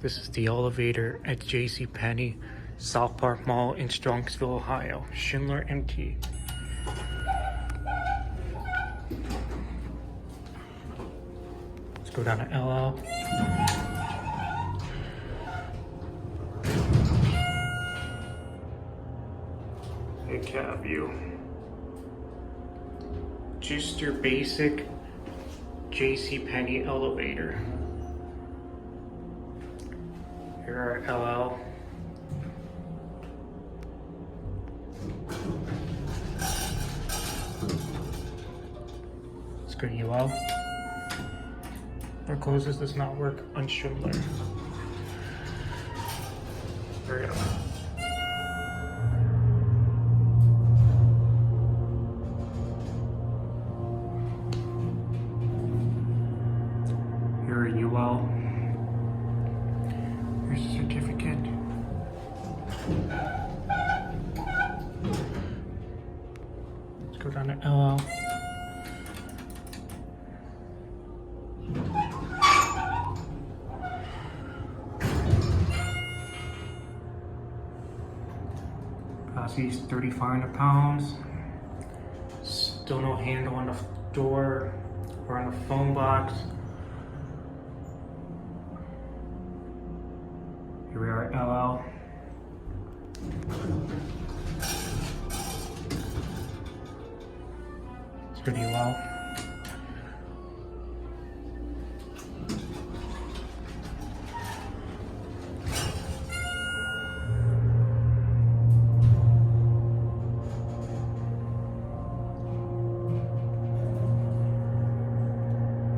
This is the elevator at JCPenney, SouthPark Mall in Strongsville, Ohio. Schindler MT. Let's go down to LL. A cab view. Just your basic JCPenney elevator. Here are LL. Let's go to UL. Door closes, does not work on Schindler. There we go. Here are UL. Here's the certificate. Let's go down to LL. Capacity's 3,500 pounds. Still no handle on the door or on the phone box. Here we are at LL. Let's go to UL.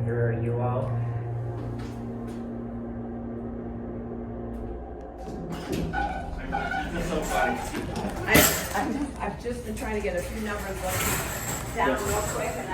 Here are UL. I've just been trying to get a few numbers down real quick, and